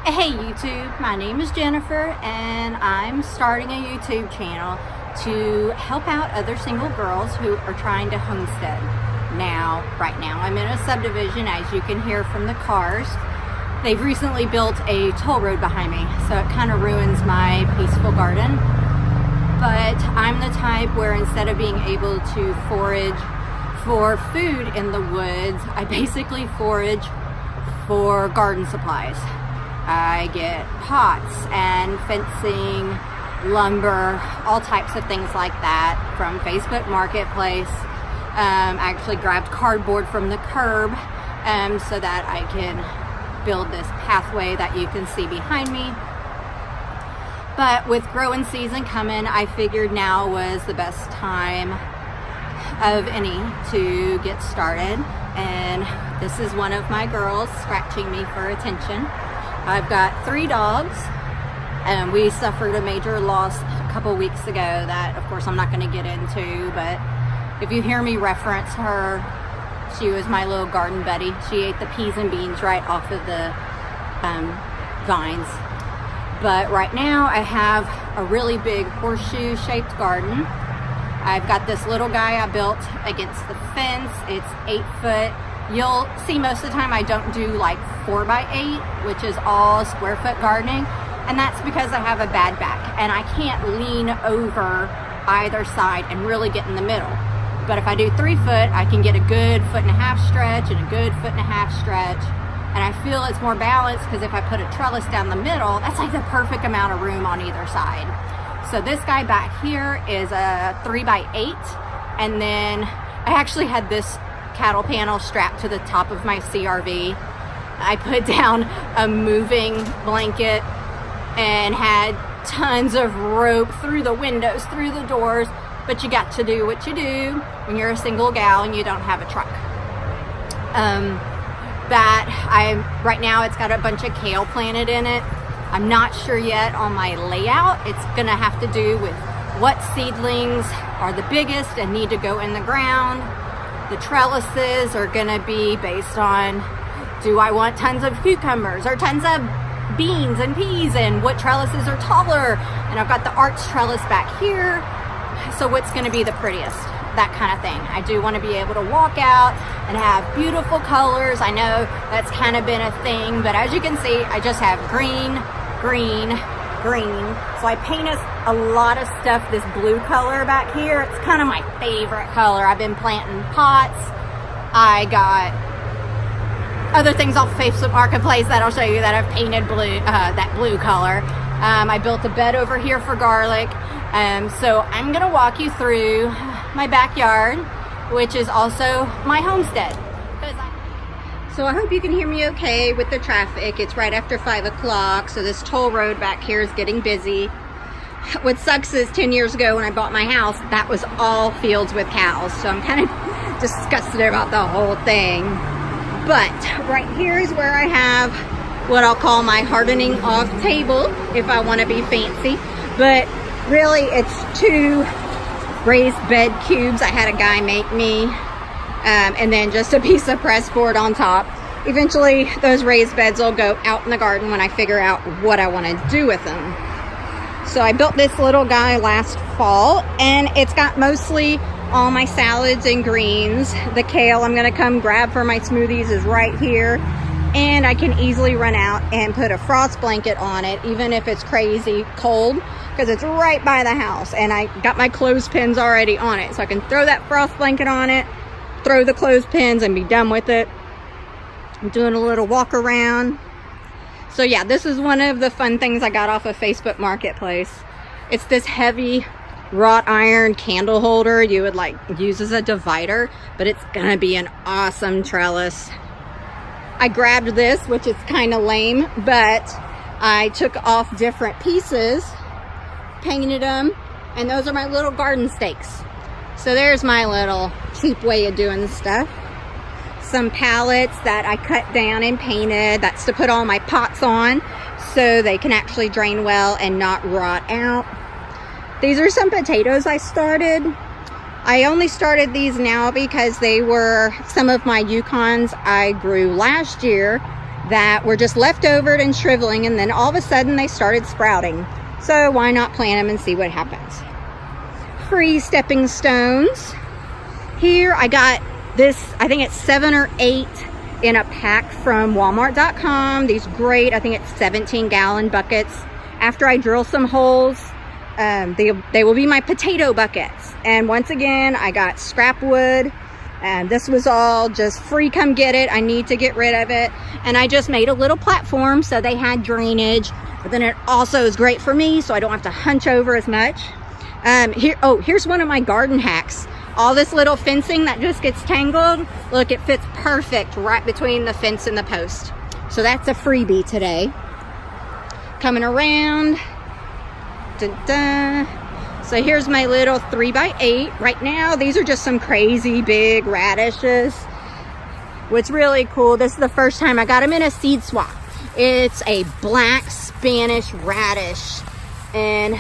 Hey YouTube, my name is Jennifer and I'm starting a YouTube channel to help out other single girls who are trying to homestead. Right now I'm in a subdivision, as you can hear from the cars. They've recently built a toll road behind me, so it kind of ruins my peaceful garden. But I'm the type where instead of being able to forage for food in the woods, I basically forage for garden supplies. I get pots and fencing, lumber, all types of things like that from Facebook Marketplace. I actually grabbed cardboard from the curb so that I can build this pathway that you can see behind me. But with growing season coming, I figured now was the best time of any to get started. And this is one of my girls scratching me for attention. I've got 3 dogs, and we suffered a major loss a couple weeks ago that, of course, I'm not going to get into, but if you hear me reference her, she was my little garden buddy. She ate the peas and beans right off of the vines. But right now I have a really big horseshoe-shaped garden. I've got this little guy I built against the fence. It's 8 foot. You'll see most of the time I don't do like 4x8, which is all square foot gardening. And that's because I have a bad back and I can't lean over either side and really get in the middle. But if I do 3 foot, I can get a good 1.5 foot stretch and a good 1.5 foot stretch. And I feel it's more balanced because if I put a trellis down the middle, that's like the perfect amount of room on either side. So this guy back here is a 3x8. And then I actually had this cattle panel strapped to the top of my CRV. I put down a moving blanket and had tons of rope through the windows, through the doors, but you got to do what you do when you're a single gal and you don't have a truck. Right now it's got a bunch of kale planted in it. I'm not sure yet on my layout. It's gonna have to do with what seedlings are the biggest and need to go in the ground. The trellises are gonna be based on, do I want tons of cucumbers or tons of beans and peas, and what trellises are taller? And I've got the arch trellis back here. So what's gonna be the prettiest? That kind of thing. I do want to be able to walk out and have beautiful colors. I know that's kind of been a thing, but as you can see, I just have green, green, green. So I painted a lot of stuff this blue color back here. It's kind of my favorite color. I've been planting pots. I got other things off Facebook Marketplace that I'll show you that I've painted blue, that blue color. I built a bed over here for garlic. So I'm gonna walk you through my backyard, which is also my homestead. So I hope you can hear me okay with the traffic. It's right after 5 o'clock, so this toll road back here is getting busy. What sucks is 10 years ago when I bought my house, that was all fields with cows. So I'm kind of disgusted about the whole thing. But right here is where I have what I'll call my hardening off table, if I want to be fancy. But really, it's 2 raised bed cubes I had a guy make me, and then just a piece of press board on top. Eventually, those raised beds will go out in the garden when I figure out what I want to do with them. So I built this little guy last fall, and it's got mostly all my salads and greens. The kale I'm going to come grab for my smoothies is right here. And I can easily run out and put a frost blanket on it, even if it's crazy cold, because it's right by the house. And I got my clothespins already on it. So I can throw that frost blanket on it, throw the clothespins, and be done with it. I'm doing a little walk around. So yeah, this is one of the fun things I got off of Facebook Marketplace. It's this heavy wrought iron candle holder you would like use as a divider, but it's gonna be an awesome trellis. I grabbed this, which is kind of lame, but I took off different pieces, painted them, and those are my little garden stakes. So there's my little cheap way of doing stuff. Some pallets that I cut down and painted. That's to put all my pots on so they can actually drain well and not rot out. These are some potatoes I started. I only started these now because they were some of my Yukons I grew last year that were just left over and shriveling, and then all of a sudden they started sprouting. So why not plant them and see what happens? Free stepping stones. Here I got this, I think it's 7 or 8 in a pack from Walmart.com. These great, I think it's 17-gallon buckets. After I drill some holes, they will be my potato buckets. And once again, I got scrap wood, and this was all just free, come get it. I need to get rid of it. And I just made a little platform so they had drainage, but then it also is great for me so I don't have to hunch over as much. Here's one of my garden hacks. All this little fencing that just gets tangled, look, it fits perfect right between the fence and the post. So that's a freebie today. Coming around. Dun, dun. So here's my little 3x8. Right now, these are just some crazy big radishes. What's really cool, this is the first time I got them in a seed swap. It's a black Spanish radish. And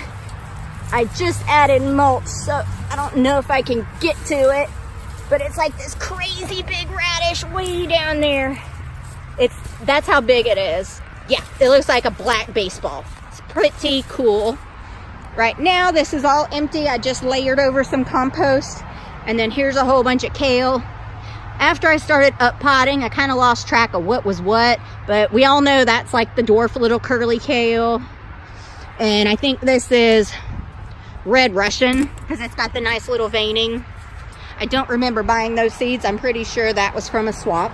I just added mulch, so I don't know if I can get to it. But it's like this crazy big radish way down there. That's how big it is. Yeah, it looks like a black baseball. It's pretty cool. Right now, this is all empty. I just layered over some compost. And then here's a whole bunch of kale. After I started up potting, I kind of lost track of what was what. But we all know that's like the dwarf little curly kale. And I think this is Red Russian because it's got the nice little veining. I don't remember buying those seeds. I'm pretty sure that was from a swap.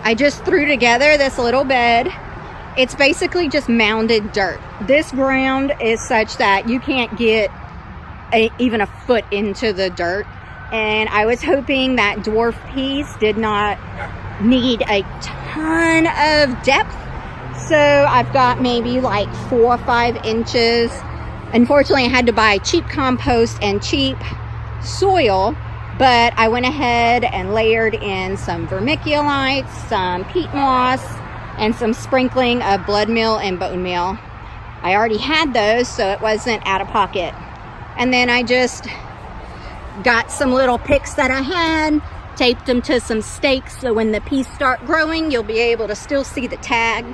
I just threw together this little bed. It's basically just mounded dirt. This ground is such that you can't get even a foot into the dirt. And I was hoping that dwarf peas did not need a ton of depth. So I've got maybe like 4 or 5 inches. Unfortunately, I had to buy cheap compost and cheap soil. But I went ahead and layered in some vermiculite, some peat moss, and some sprinkling of blood meal and bone meal. I already had those, so it wasn't out of pocket. And then I just got some little picks that I had, taped them to some stakes, so when the peas start growing, you'll be able to still see the tag.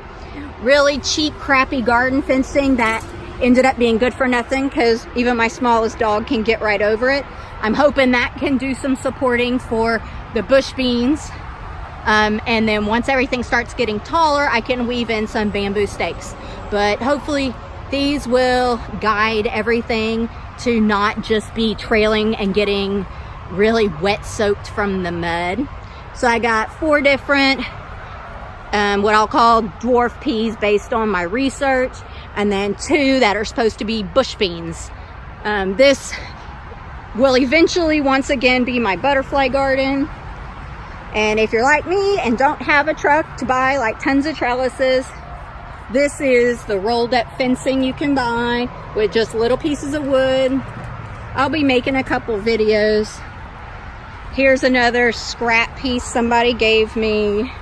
Really cheap, crappy garden fencing that ended up being good for nothing because even my smallest dog can get right over it. I'm hoping that can do some supporting for the bush beans. And then once everything starts getting taller, I can weave in some bamboo stakes. But hopefully these will guide everything to not just be trailing and getting really wet soaked from the mud. So I got 4 different, what I'll call dwarf peas based on my research, and then 2 that are supposed to be bush beans. This will eventually once again be my butterfly garden. And if you're like me and don't have a truck to buy like tons of trellises, this is the rolled up fencing you can buy with just little pieces of wood. I'll be making a couple videos. Here's another scrap piece somebody gave me.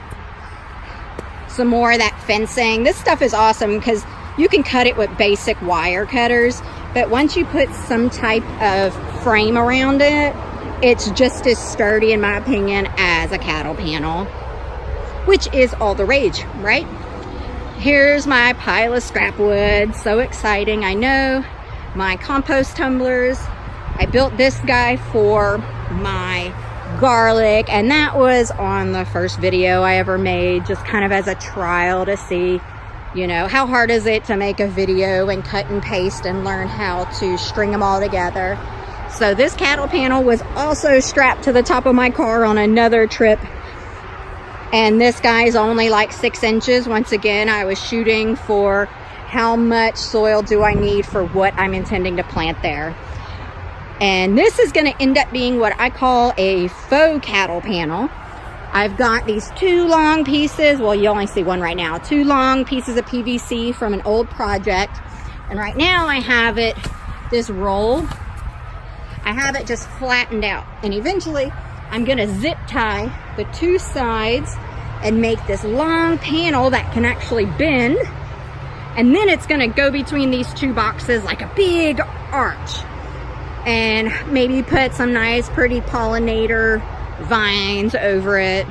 Some more of that fencing. This stuff is awesome because you can cut it with basic wire cutters, but once you put some type of frame around it, it's just as sturdy, in my opinion, as a cattle panel, which is all the rage, right? Here's my pile of scrap wood. So exciting. I know. My compost tumblers. I built this guy for my garlic, and that was on the first video I ever made, just kind of as a trial to see, you know, how hard is it to make a video and cut and paste and learn how to string them all together. So this cattle panel was also strapped to the top of my car on another trip. And this guy's only like 6 inches. Once again, I was shooting for how much soil do I need for what I'm intending to plant there. And this is going to end up being what I call a faux cattle panel. I've got these 2 long pieces. Well, you only see one right now. 2 long pieces of PVC from an old project. And right now I have it, this roll, I have it just flattened out. And eventually I'm going to zip tie the 2 sides and make this long panel that can actually bend. And then it's going to go between these 2 boxes like a big arch. And maybe put some nice pretty pollinator vines over it.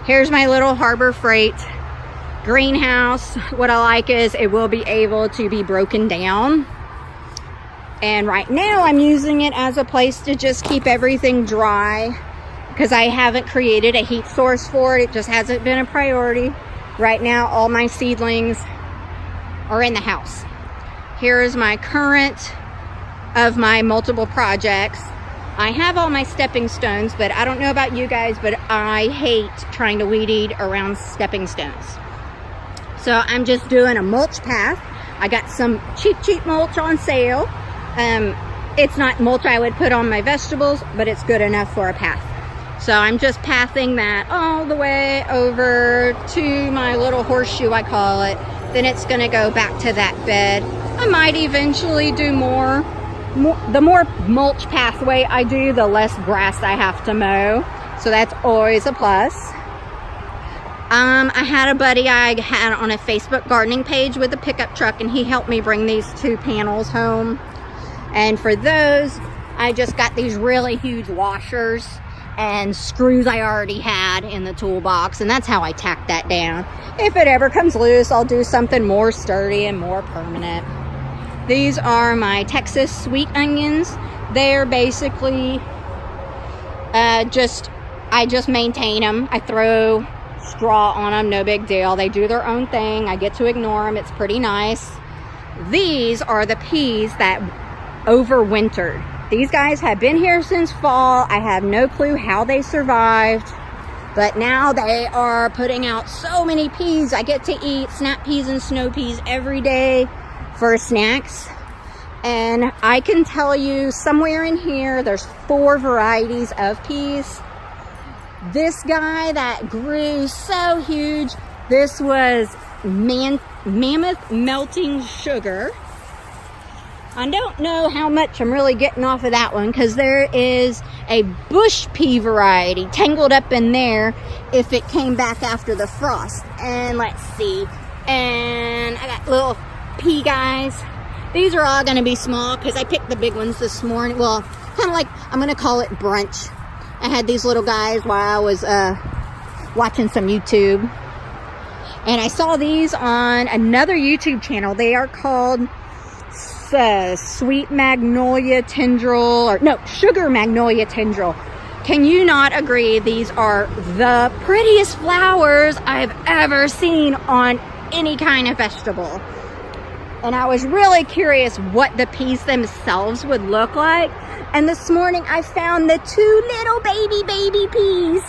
Here's my little Harbor Freight greenhouse, what I like is it will be able to be broken down. And right now I'm using it as a place to just keep everything dry because I haven't created a heat source for it. It just hasn't been a priority. Right now, all my seedlings are in the house. Here is my current of my multiple projects. I have all my stepping stones, but I don't know about you guys, but I hate trying to weed eat around stepping stones. So I'm just doing a mulch path. I got some cheap mulch on sale. It's not mulch I would put on my vegetables, but it's good enough for a path. So I'm just pathing that all the way over to my little horseshoe, I call it. Then it's gonna go back to that bed. I might eventually do more. The more mulch pathway I do, the less grass I have to mow. So that's always a plus. I had a buddy I had on a Facebook gardening page with a pickup truck, and he helped me bring these 2 panels home. And for those, I just got these really huge washers and screws I already had in the toolbox, and that's how I tacked that down. If it ever comes loose, I'll do something more sturdy and more permanent. These are my Texas sweet onions. They're basically I just maintain them. I throw straw on them, no big deal. They do their own thing. I get to ignore them. It's pretty nice. These are the peas that overwintered. These guys have been here since fall. I have no clue how they survived, but now they are putting out so many peas. I get to eat snap peas and snow peas every day for snacks. And I can tell you somewhere in here, there's 4 varieties of peas. This guy that grew so huge, this was mammoth melting sugar. I don't know how much I'm really getting off of that one because there is a bush pea variety tangled up in there if it came back after the frost. And let's see. And I got little pea guys. These are all going to be small because I picked the big ones this morning. Well, kind of like, I'm going to call it brunch. I had these little guys while I was watching some YouTube. And I saw these on another YouTube channel. They are called Sweet Magnolia Tendril, or no, Sugar Magnolia Tendril. Can you not agree these are the prettiest flowers I've ever seen on any kind of vegetable? And I was really curious what the peas themselves would look like. And this morning I found the 2 little baby peas.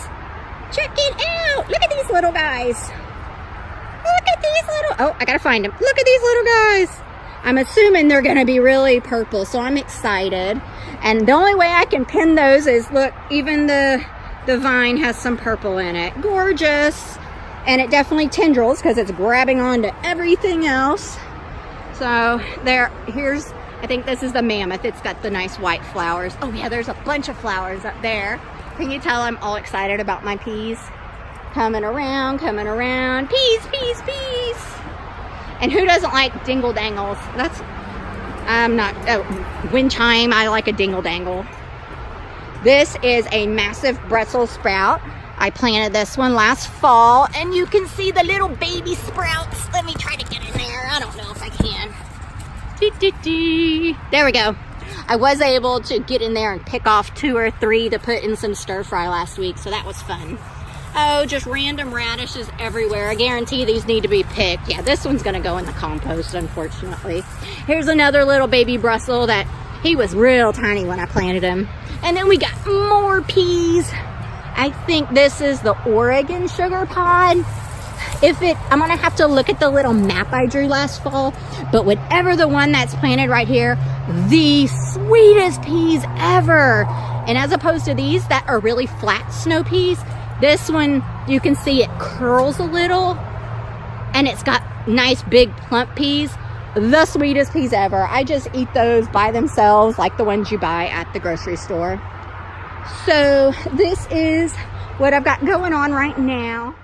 Check it out. Look at these little guys. Look at these little, oh, I gotta find them. Look at these little guys. I'm assuming they're gonna be really purple, so I'm excited. And the only way I can pin those is, look, even the vine has some purple in it. Gorgeous. And it definitely tendrils because it's grabbing onto everything else. So here's, I think this is the mammoth. It's got the nice white flowers. Oh yeah, there's a bunch of flowers up there. Can you tell I'm all excited about my peas? Coming around. Peas, peas, peas. And who doesn't like dingle dangles? I'm not, wind chime, I like a dingle dangle. This is a massive Brussels sprout. I planted this one last fall, and you can see the little baby sprouts. Let me try to get in there. I don't know if I can. There we go. I was able to get in there and pick off 2 or 3 to put in some stir fry last week, so that was fun. Oh, just random radishes everywhere. I guarantee these need to be picked. Yeah, this one's gonna go in the compost, unfortunately. Here's another little baby Brussels that he was real tiny when I planted him. And then we got more peas. I think this is the Oregon sugar pod. I'm gonna have to look at the little map I drew last fall, but whatever the one that's planted right here, the sweetest peas ever. And as opposed to these that are really flat snow peas, this one, you can see it curls a little, and it's got nice big plump peas. The sweetest peas ever. I just eat those by themselves like the ones you buy at the grocery store. So this is what I've got going on right now.